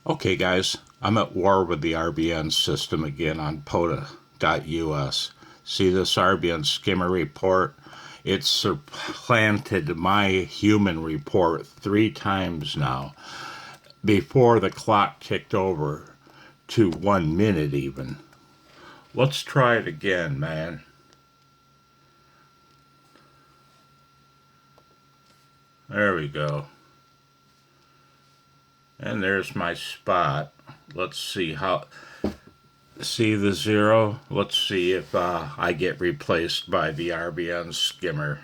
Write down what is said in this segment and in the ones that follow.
Okay, guys, I'm at war with the RBN system again on POTA.us. See this RBN skimmer report? It's supplanted my human report 3 times now. Before the clock ticked over to 1 minute even. Let's try it again, man. There we go. And there's my spot. Let's see how... See the 0? Let's see if I get replaced by the RBN skimmer.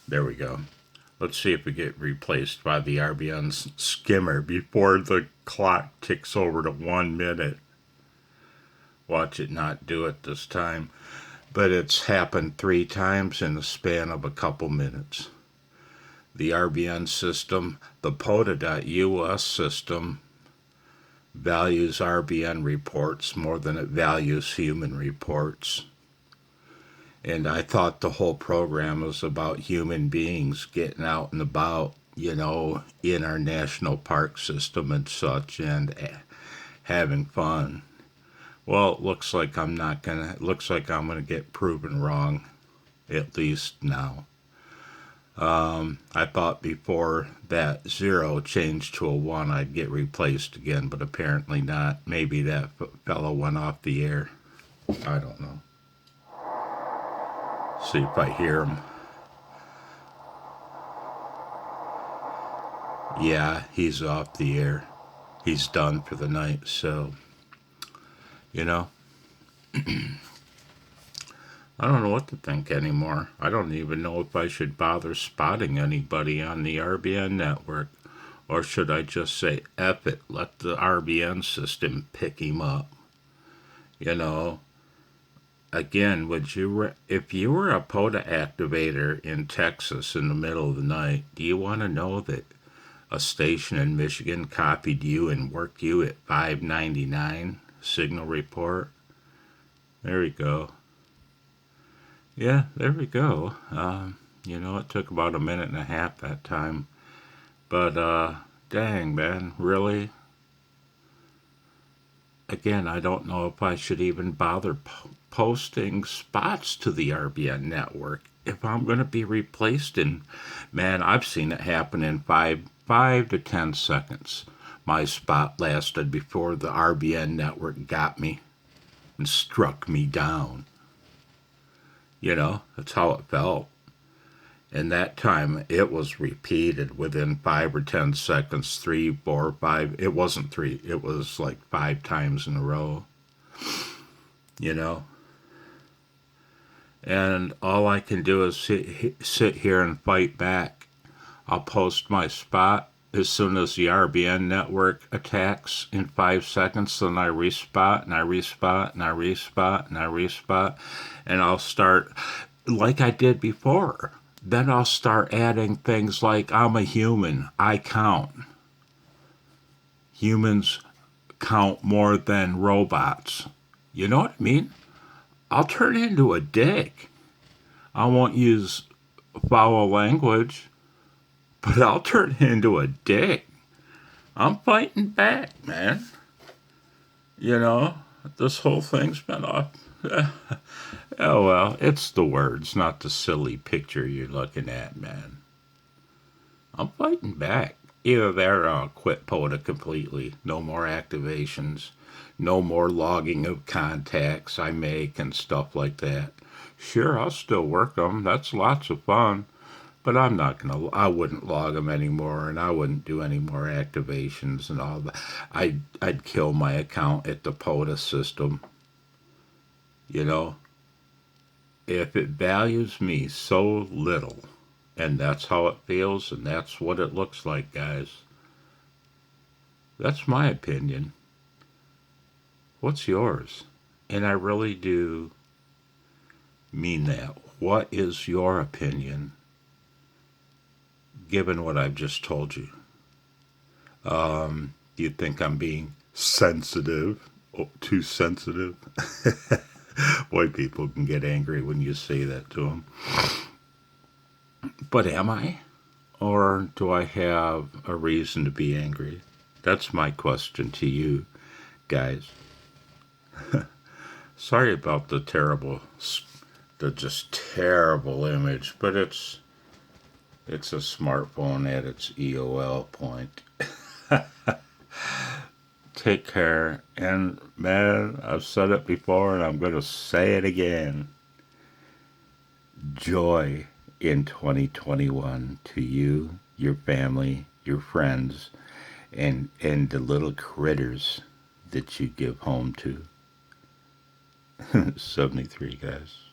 There we go. Let's see if we get replaced by the RBN skimmer before the clock ticks over to 1 minute. Watch it not do it this time. But it's happened 3 times in the span of a couple minutes. The RBN system, the POTA.us system, values RBN reports more than it values human reports. And I thought the whole program was about human beings getting out and about, in our national park system and such, and having fun. Well, it looks like I'm gonna get proven wrong, at least now. I thought before that 0 changed to a 1 I'd get replaced again, but apparently not. Maybe that fellow went off the air. I don't know. See if I hear him. Yeah, he's off the air. He's done for the night, so, I don't know what to think anymore. I don't even know if I should bother spotting anybody on the RBN network. Or should I just say, F it, let the RBN system pick him up? Again, if you were a POTA activator in Texas in the middle of the night, do you want to know that a station in Michigan copied you and worked you at 599 signal report? There we go. Yeah, there we go. It took about a minute and a half that time. But, dang, man, really? Again, I don't know if I should even bother posting spots to the RBN network if I'm going to be replaced in... Man, I've seen it happen in 5 to 10 seconds. My spot lasted before the RBN network got me and struck me down. That's how it felt. And that time, it was repeated within 5 or 10 seconds, 3, 4, 5. It wasn't 3. It was like 5 times in a row. And all I can do is sit here and fight back. I'll post my spot as soon as the RBN network attacks in 5 seconds. Then I respot, and I respot, and I respot, and I respot. And I'll start like I did before. Then I'll start adding things like, I'm a human, I count. Humans count more than robots. You know what I mean? I'll turn into a dick. I won't use foul language, but I'll turn into a dick. I'm fighting back, man. This whole thing's been off. Oh, well, it's the words, not the silly picture you're looking at, man. I'm fighting back. Either that or I'll quit POTA completely. No more activations. No more logging of contacts I make and stuff like that. Sure, I'll still work them. That's lots of fun. But I wouldn't log them anymore, and I wouldn't do any more activations and all that. I'd kill my account at the POTA system. If it values me so little, and that's how it feels, and that's what it looks like, guys. That's my opinion. What's yours? And I really do mean that. What is your opinion, given what I've just told you? Do you think I'm being sensitive? Too sensitive? Boy, people can get angry when you say that to them. But am I? Or do I have a reason to be angry? That's my question to you guys. Sorry about the just terrible image, but it's a smartphone at its EOL point. Take care, and man, I've said it before and I'm going to say it again. Joy in 2021 to you, your family, your friends, and the little critters that you give home to. 73, guys.